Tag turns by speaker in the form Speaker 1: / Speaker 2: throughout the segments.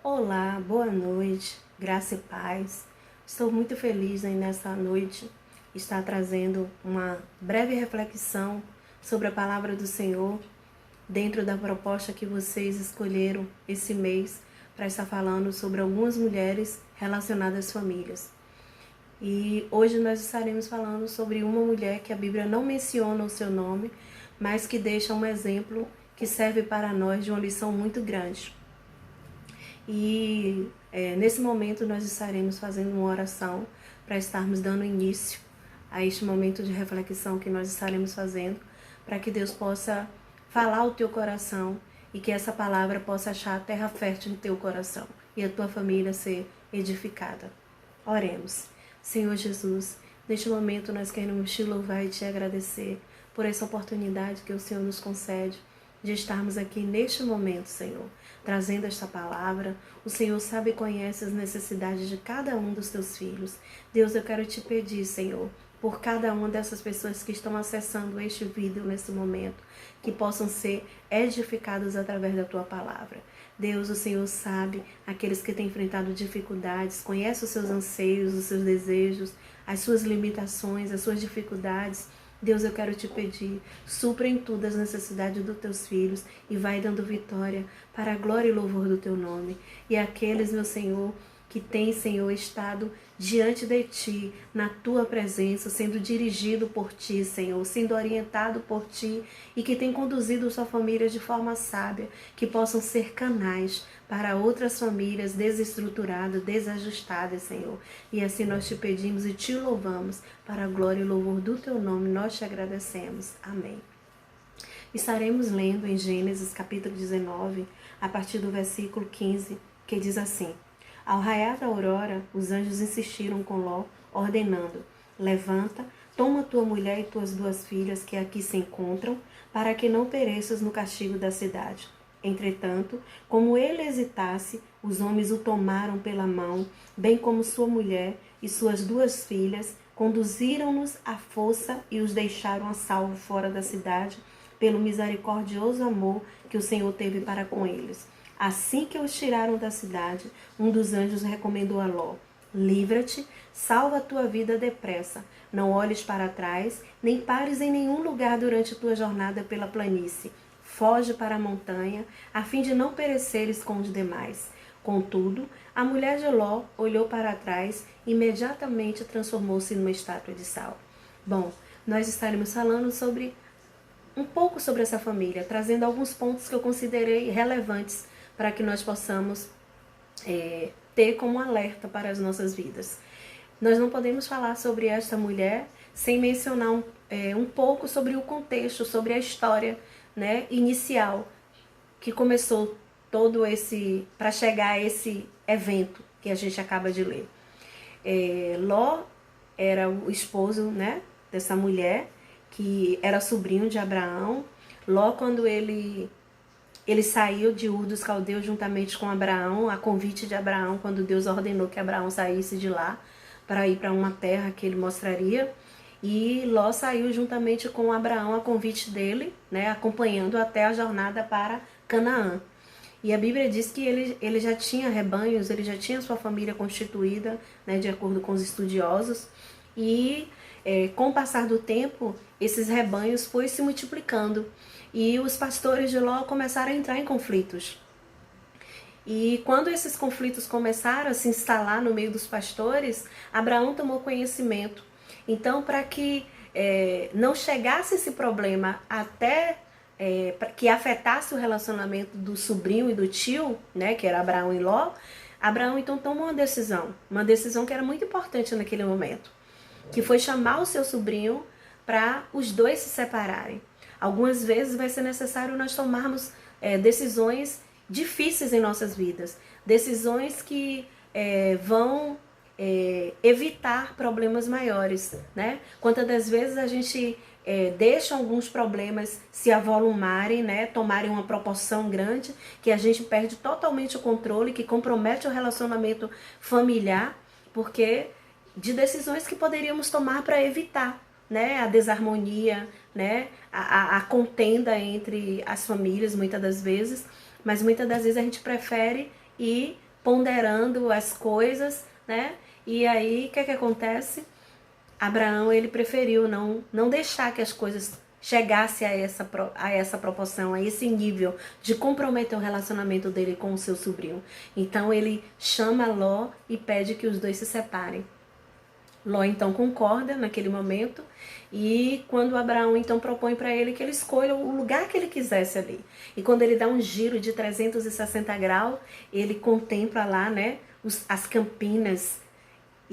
Speaker 1: Olá, boa noite, graça e paz. Estou muito feliz em nessa noite estar trazendo uma breve reflexão sobre a palavra do Senhor dentro da proposta que vocês escolheram esse mês para estar falando sobre algumas mulheres relacionadas às famílias. E hoje nós estaremos falando sobre uma mulher que a Bíblia não menciona o seu nome, mas que deixa um exemplo que serve para nós de uma lição muito grande. E nesse momento nós estaremos fazendo uma oração para estarmos dando início a este momento de reflexão que nós estaremos fazendo, para que Deus possa falar ao teu coração e que essa palavra possa achar a terra fértil no teu coração e a tua família ser edificada. Oremos. Senhor Jesus, neste momento nós queremos te louvar e te agradecer por essa oportunidade que o Senhor nos concede de estarmos aqui neste momento, Senhor, trazendo esta palavra. O Senhor sabe e conhece as necessidades de cada um dos teus filhos. Deus, eu quero te pedir, Senhor, por cada uma dessas pessoas que estão acessando este vídeo nesse momento, que possam ser edificadas através da tua palavra. Deus, o Senhor sabe aqueles que têm enfrentado dificuldades, conhece os seus anseios, os seus desejos, as suas limitações, as suas dificuldades. Deus, eu quero te pedir, supra em tudo as necessidades dos teus filhos e vai dando vitória para a glória e louvor do teu nome. E aqueles, meu Senhor, que têm, Senhor, estado diante de ti, na tua presença, sendo dirigido por ti, Senhor, sendo orientado por ti e que tem conduzido sua família de forma sábia, que possam ser canais para outras famílias desestruturadas, desajustadas, Senhor. E assim nós te pedimos e te louvamos para a glória e louvor do teu nome. Nós te agradecemos. Amém. Estaremos lendo em Gênesis capítulo 19, a partir do versículo 15, que diz assim: Ao raiar da aurora, os anjos insistiram com Ló, ordenando: Levanta, toma tua mulher e tuas duas filhas que aqui se encontram, para que não pereças no castigo da cidade. Entretanto, como ele hesitasse, os homens o tomaram pela mão, bem como sua mulher e suas duas filhas, conduziram-nos à força e os deixaram a salvo fora da cidade, pelo misericordioso amor que o Senhor teve para com eles. Assim que os tiraram da cidade, um dos anjos recomendou a Ló: Livra-te, salva a tua vida depressa. Não olhes para trás, nem pares em nenhum lugar durante tua jornada pela planície. Foge para a montanha, a fim de não pereceres com os demais. Contudo, a mulher de Ló olhou para trás e imediatamente transformou-se numa estátua de sal. Bom, nós estaremos falando um pouco sobre essa família, trazendo alguns pontos que eu considerei relevantes para que nós possamos ter como alerta para as nossas vidas. Nós não podemos falar sobre esta mulher sem mencionar um pouco sobre o contexto, sobre a história, né, inicial que começou todo esse, para chegar a esse evento que a gente acaba de ler. Ló era o esposo, né, dessa mulher, que era sobrinho de Abraão. Ló, quando ele saiu de Ur dos Caldeus juntamente com Abraão, a convite de Abraão, quando Deus ordenou que Abraão saísse de lá para ir para uma terra que ele mostraria. E Ló saiu juntamente com Abraão a convite dele, né, acompanhando até a jornada para Canaã. E a Bíblia diz que ele já tinha rebanhos, ele já tinha sua família constituída, né, de acordo com os estudiosos. E com o passar do tempo, esses rebanhos foram se multiplicando. E os pastores de Ló começaram a entrar em conflitos. E quando esses conflitos começaram a se instalar no meio dos pastores, Abraão tomou conhecimento. Então, para que não chegasse esse problema até que afetasse o relacionamento do sobrinho e do tio, né, que era Abraão e Ló, Abraão então tomou uma decisão que era muito importante naquele momento, que foi chamar o seu sobrinho para os dois se separarem. Algumas vezes vai ser necessário nós tomarmos decisões difíceis em nossas vidas, decisões que vão evitar problemas maiores, né? Quantas das vezes a gente deixa alguns problemas se avolumarem, né? Tomarem uma proporção grande, que a gente perde totalmente o controle, que compromete o relacionamento familiar, porque de decisões que poderíamos tomar para evitar, né, a desarmonia, né, a contenda entre as famílias, muitas das vezes, mas muitas das vezes a gente prefere ir ponderando as coisas, né? E aí, o que acontece? Abraão, ele preferiu não deixar que as coisas chegassem a essa proporção, a esse nível de comprometer o relacionamento dele com o seu sobrinho. Então ele chama Ló e pede que os dois se separem. Ló então concorda naquele momento, e quando Abraão então propõe para ele que ele escolha o lugar que ele quisesse ali. E quando ele dá um giro de 360 graus, ele contempla lá, né, as campinas.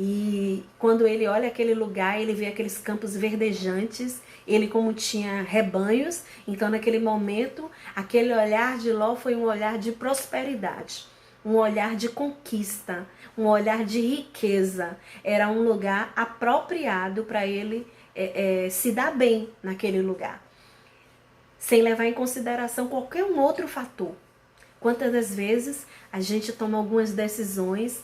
Speaker 1: E quando ele olha aquele lugar, ele vê aqueles campos verdejantes, ele como tinha rebanhos, então naquele momento, aquele olhar de Ló foi um olhar de prosperidade, um olhar de conquista, um olhar de riqueza. Era um lugar apropriado para ele se dar bem naquele lugar, sem levar em consideração qualquer um outro fator. Quantas das vezes a gente toma algumas decisões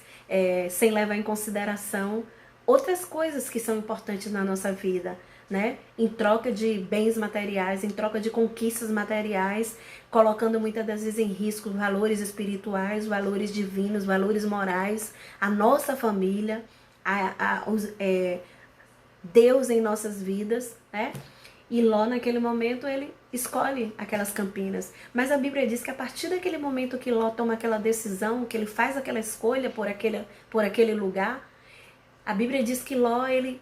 Speaker 1: sem levar em consideração outras coisas que são importantes na nossa vida, né? Em troca de bens materiais, em troca de conquistas materiais, colocando muitas das vezes em risco valores espirituais, valores divinos, valores morais, a nossa família, Deus em nossas vidas, né? E Ló, naquele momento, ele escolhe aquelas campinas. Mas a Bíblia diz que a partir daquele momento que Ló toma aquela decisão, que ele faz aquela escolha por aquele lugar, a Bíblia diz que Ló, ele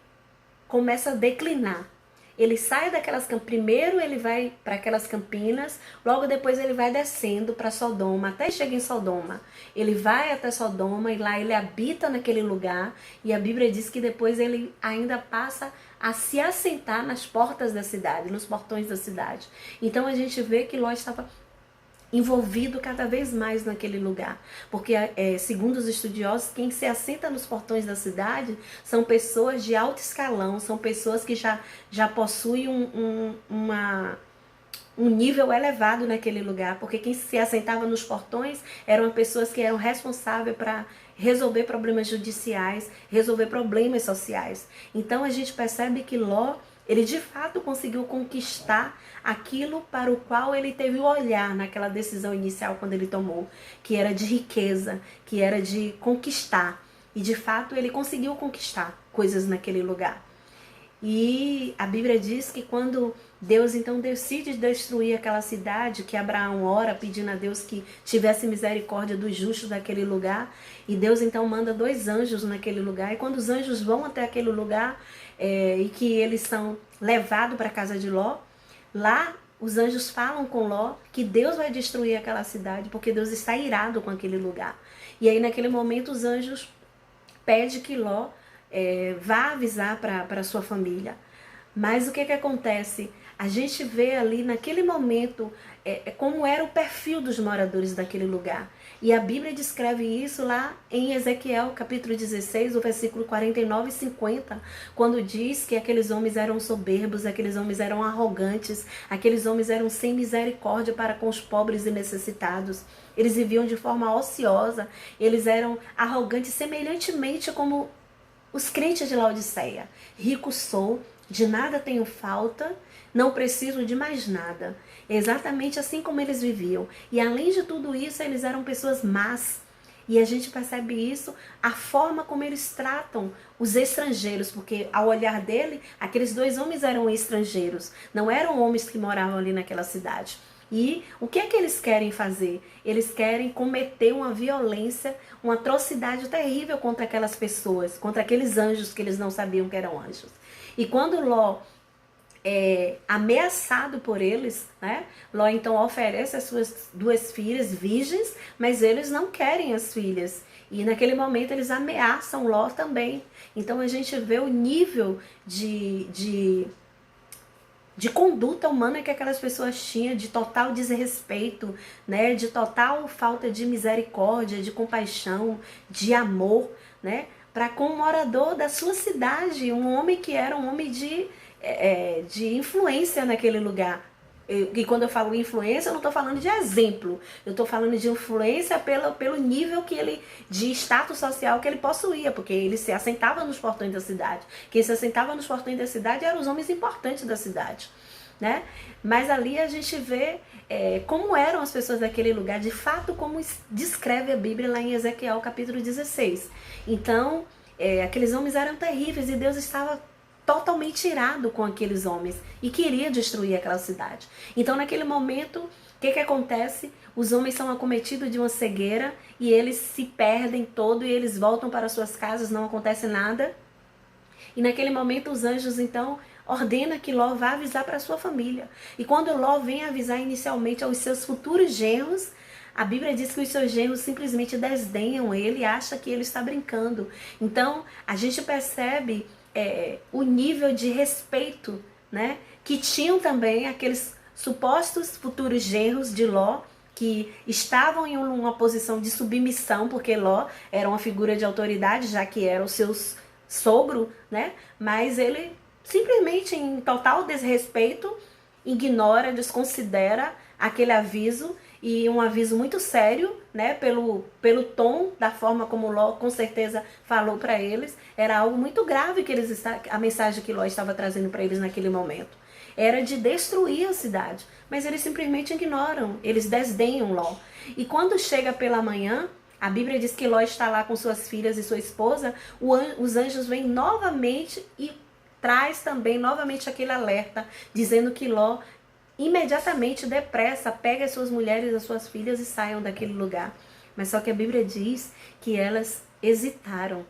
Speaker 1: começa a declinar. Ele sai daquelas campinas, primeiro ele vai para aquelas campinas, logo depois ele vai descendo para Sodoma, até chegar em Sodoma. Ele vai até Sodoma e lá ele habita naquele lugar, e a Bíblia diz que depois ele ainda passa a se assentar nas portas da cidade, nos portões da cidade. Então a gente vê que Ló estava envolvido cada vez mais naquele lugar, porque segundo os estudiosos, quem se assenta nos portões da cidade são pessoas de alto escalão, são pessoas que já possuem um nível elevado naquele lugar, porque quem se assentava nos portões eram pessoas que eram responsáveis para resolver problemas judiciais, resolver problemas sociais. Então a gente percebe que Ló, ele de fato conseguiu conquistar aquilo para o qual ele teve o olhar naquela decisão inicial quando ele tomou, que era de riqueza, que era de conquistar. E de fato ele conseguiu conquistar coisas naquele lugar. E a Bíblia diz que quando Deus então decide destruir aquela cidade, que Abraão ora pedindo a Deus que tivesse misericórdia dos justos daquele lugar, e Deus então manda 2 anjos naquele lugar, e quando os anjos vão até aquele lugar, e que eles são levados para a casa de Ló, lá os anjos falam com Ló que Deus vai destruir aquela cidade, porque Deus está irado com aquele lugar. E aí naquele momento os anjos pedem que Ló vá avisar para sua família. Mas o que acontece? A gente vê ali naquele momento como era o perfil dos moradores daquele lugar. E a Bíblia descreve isso lá em Ezequiel, capítulo 16, o versículo 49 e 50, quando diz que aqueles homens eram soberbos, aqueles homens eram arrogantes, aqueles homens eram sem misericórdia para com os pobres e necessitados. Eles viviam de forma ociosa, eles eram arrogantes semelhantemente como os crentes de Laodiceia. Rico sou, de nada tenho falta, não preciso de mais nada. Exatamente assim como eles viviam. E além de tudo isso, eles eram pessoas más. E a gente percebe isso, a forma como eles tratam os estrangeiros, porque ao olhar dele, aqueles 2 homens eram estrangeiros, não eram homens que moravam ali naquela cidade. E o que é que eles querem fazer? Eles querem cometer uma violência, uma atrocidade terrível contra aquelas pessoas, contra aqueles anjos que eles não sabiam que eram anjos. E quando Ló é ameaçado por eles, né? Ló então oferece as suas 2 filhas virgens, mas eles não querem as filhas. E naquele momento eles ameaçam Ló também. Então a gente vê o nível de conduta humana que aquelas pessoas tinham, de total desrespeito, né? De total falta de misericórdia, de compaixão, de amor, né? Para com o morador da sua cidade, um homem que era um homem de influência naquele lugar. E quando eu falo influência, eu não estou falando de exemplo, eu estou falando de influência pelo nível de status social que ele possuía, porque ele se assentava nos portões da cidade. Quem se assentava nos portões da cidade eram os homens importantes da cidade. né? Mas ali a gente vê como eram as pessoas daquele lugar, de fato, como descreve a Bíblia lá em Ezequiel capítulo 16. Então, aqueles homens eram terríveis e Deus estava totalmente irado com aqueles homens e queria destruir aquela cidade. Então, naquele momento, o que acontece? Os homens são acometidos de uma cegueira e eles se perdem todo e eles voltam para suas casas, não acontece nada. E naquele momento os anjos então ordena que Ló vá avisar para sua família. E quando Ló vem avisar inicialmente aos seus futuros genros, a Bíblia diz que os seus genros simplesmente desdenham ele e acham que ele está brincando. Então a gente percebe o nível de respeito, né, que tinham também aqueles supostos futuros genros de Ló, que estavam em uma posição de submissão, porque Ló era uma figura de autoridade, já que era o seu sogro, né? Mas ele simplesmente, em total desrespeito, ignora, desconsidera aquele aviso, e um aviso muito sério, né? Pelo tom da forma como Ló com certeza falou para eles, era algo muito grave que a mensagem que Ló estava trazendo para eles naquele momento. Era de destruir a cidade, mas eles simplesmente ignoram, eles desdenham Ló. E quando chega pela manhã, a Bíblia diz que Ló está lá com suas filhas e sua esposa, os anjos vêm novamente e traz também novamente aquele alerta, dizendo que Ló imediatamente, depressa, pega as suas mulheres e as suas filhas e saiam daquele lugar. Mas só que a Bíblia diz que elas hesitaram,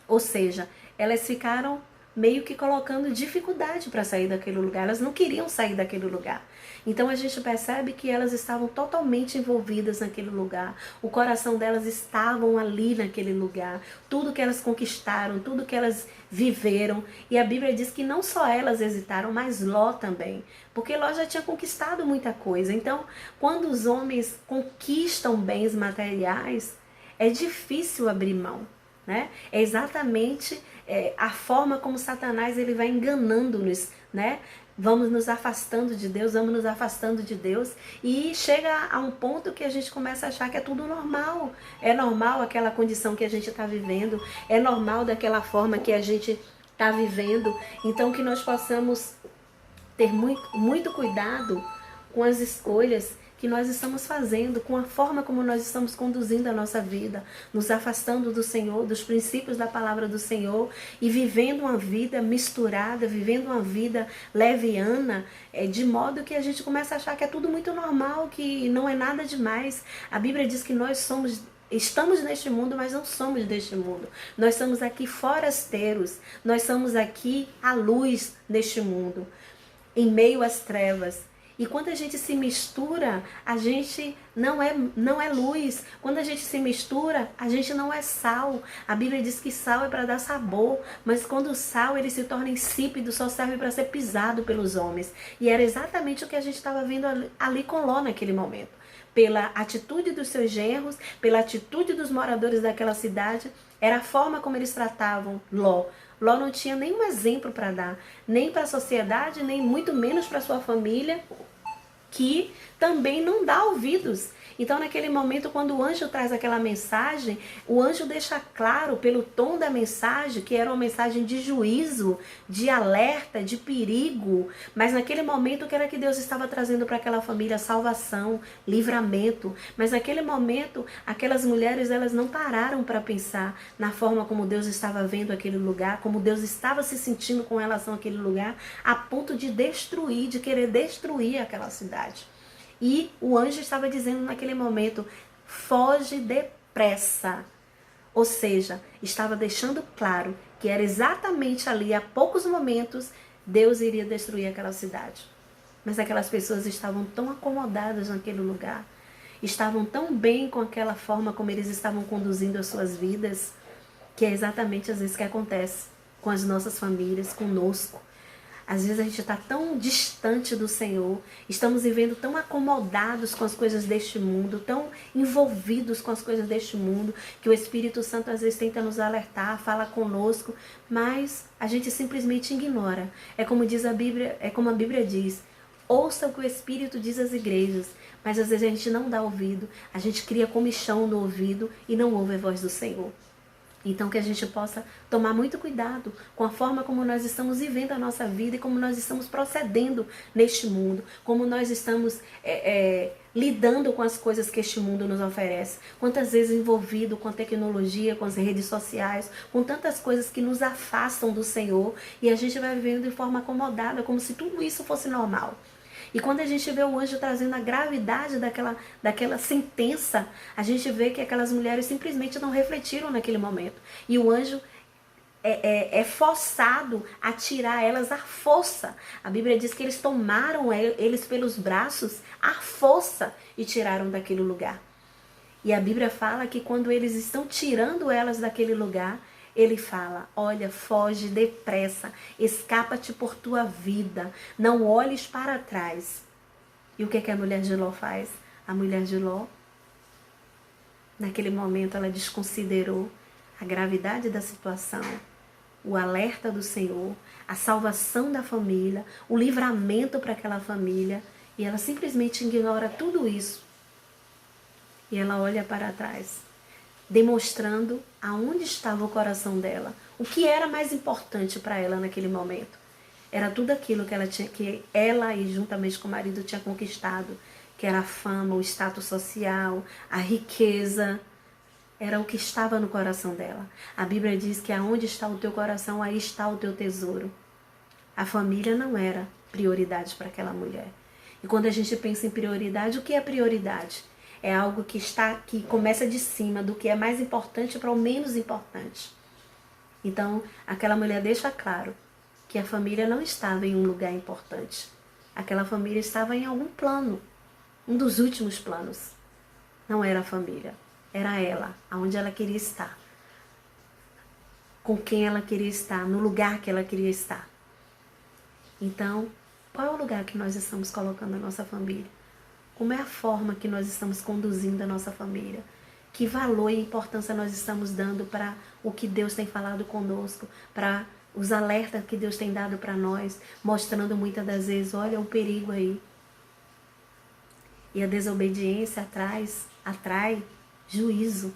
Speaker 1: ou seja, elas ficaram meio que colocando dificuldade para sair daquele lugar. Elas não queriam sair daquele lugar. Então a gente percebe que elas estavam totalmente envolvidas naquele lugar. O coração delas estavam ali naquele lugar. Tudo que elas conquistaram, tudo que elas viveram. E a Bíblia diz que não só elas hesitaram, mas Ló também. Porque Ló já tinha conquistado muita coisa. Então, quando os homens conquistam bens materiais, é difícil abrir mão, né? É exatamente a forma como Satanás ele vai enganando-nos, né? Vamos nos afastando de Deus, vamos nos afastando de Deus, e chega a um ponto que a gente começa a achar que é tudo normal. É normal aquela condição que a gente está vivendo, é normal daquela forma que a gente está vivendo. Então que nós possamos ter muito cuidado com as escolhas que nós estamos fazendo, com a forma como nós estamos conduzindo a nossa vida, nos afastando do Senhor, dos princípios da palavra do Senhor, e vivendo uma vida misturada, vivendo uma vida leviana, de modo que a gente começa a achar que é tudo muito normal, que não é nada demais. A Bíblia diz que nós estamos neste mundo, mas não somos deste mundo. Nós somos aqui forasteiros, nós somos aqui a luz neste mundo, em meio às trevas. E quando a gente se mistura, a gente não é luz. Quando a gente se mistura, a gente não é sal. A Bíblia diz que sal é para dar sabor, mas quando o sal ele se torna insípido, só serve para ser pisado pelos homens. E era exatamente o que a gente estava vendo ali com Ló naquele momento. Pela atitude dos seus genros, pela atitude dos moradores daquela cidade, era a forma como eles tratavam Ló. Ló não tinha nenhum exemplo para dar, nem para a sociedade, nem muito menos para sua família, que também não dá ouvidos. Então, naquele momento, quando o anjo traz aquela mensagem, o anjo deixa claro, pelo tom da mensagem, que era uma mensagem de juízo, de alerta, de perigo. Mas naquele momento, o que era que Deus estava trazendo para aquela família? Salvação, livramento. Mas naquele momento, aquelas mulheres, elas não pararam para pensar na forma como Deus estava vendo aquele lugar, como Deus estava se sentindo com relação àquele lugar, a ponto de destruir, de querer destruir aquela cidade. E o anjo estava dizendo naquele momento, foge depressa. Ou seja, estava deixando claro que era exatamente ali, a poucos momentos, Deus iria destruir aquela cidade. Mas aquelas pessoas estavam tão acomodadas naquele lugar, estavam tão bem com aquela forma como eles estavam conduzindo as suas vidas, que é exatamente às vezes que acontece com as nossas famílias, conosco. Às vezes a gente está tão distante do Senhor, estamos vivendo tão acomodados com as coisas deste mundo, tão envolvidos com as coisas deste mundo, que o Espírito Santo às vezes tenta nos alertar, fala conosco, mas a gente simplesmente ignora. É como diz a Bíblia, é como a Bíblia diz, ouça o que o Espírito diz às igrejas, mas às vezes a gente não dá ouvido, a gente cria comichão no ouvido e não ouve a voz do Senhor. Então que a gente possa tomar muito cuidado com a forma como nós estamos vivendo a nossa vida e como nós estamos procedendo neste mundo, como nós estamos lidando com as coisas que este mundo nos oferece. Quantas vezes envolvido com a tecnologia, com as redes sociais, com tantas coisas que nos afastam do Senhor e a gente vai vivendo de forma acomodada, como se tudo isso fosse normal. E quando a gente vê o anjo trazendo a gravidade daquela sentença, a gente vê que aquelas mulheres simplesmente não refletiram naquele momento. E o anjo é forçado a tirar elas à força. A Bíblia diz que eles tomaram eles pelos braços à força e tiraram daquele lugar. E a Bíblia fala que quando eles estão tirando elas daquele lugar, ele fala, olha, foge depressa, escapa-te por tua vida, não olhes para trás. E o que a mulher de Ló faz? A mulher de Ló, naquele momento, ela desconsiderou a gravidade da situação, o alerta do Senhor, a salvação da família, o livramento para aquela família, e ela simplesmente ignora tudo isso. E ela olha para trás, demonstrando aonde estava o coração dela, o que era mais importante para ela naquele momento. Era tudo aquilo que ela e juntamente com o marido tinha conquistado, que era a fama, o status social, a riqueza, era o que estava no coração dela. A Bíblia diz que aonde está o teu coração, aí está o teu tesouro. A família não era prioridade para aquela mulher. E quando a gente pensa em prioridade, o que é prioridade? É algo que começa de cima, do que é mais importante para o menos importante. Então, aquela mulher deixa claro que a família não estava em um lugar importante. Aquela família estava em algum plano, um dos últimos planos. Não era a família, era ela, aonde ela queria estar, com quem ela queria estar, no lugar que ela queria estar. Então, qual é o lugar que nós estamos colocando a nossa família? Como é a forma que nós estamos conduzindo a nossa família? Que valor e importância nós estamos dando para o que Deus tem falado conosco, para os alertas que Deus tem dado para nós, mostrando muitas das vezes, olha o perigo aí. E a desobediência atrai juízo.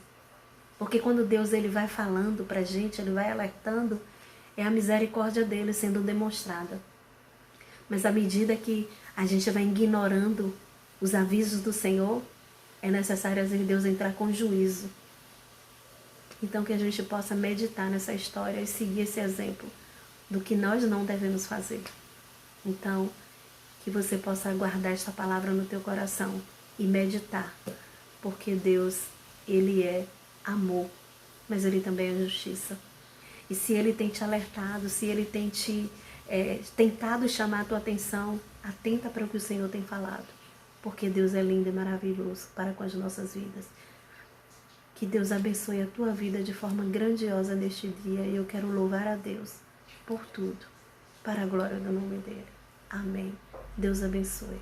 Speaker 1: Porque quando Deus ele vai falando para a gente, ele vai alertando, é a misericórdia dele sendo demonstrada. Mas à medida que a gente vai ignorando os avisos do Senhor, é necessário às vezes Deus entrar com juízo. Então que a gente possa meditar nessa história e seguir esse exemplo do que nós não devemos fazer. Então, que você possa guardar esta palavra no teu coração e meditar, porque Deus, ele é amor, mas ele também é justiça. E se ele tem te alertado, se ele tem tentado chamar a tua atenção, atenta para o que o Senhor tem falado, porque Deus é lindo e maravilhoso para com as nossas vidas. Que Deus abençoe a tua vida de forma grandiosa neste dia, e eu quero louvar a Deus por tudo, para a glória do nome dele. Amém. Deus abençoe.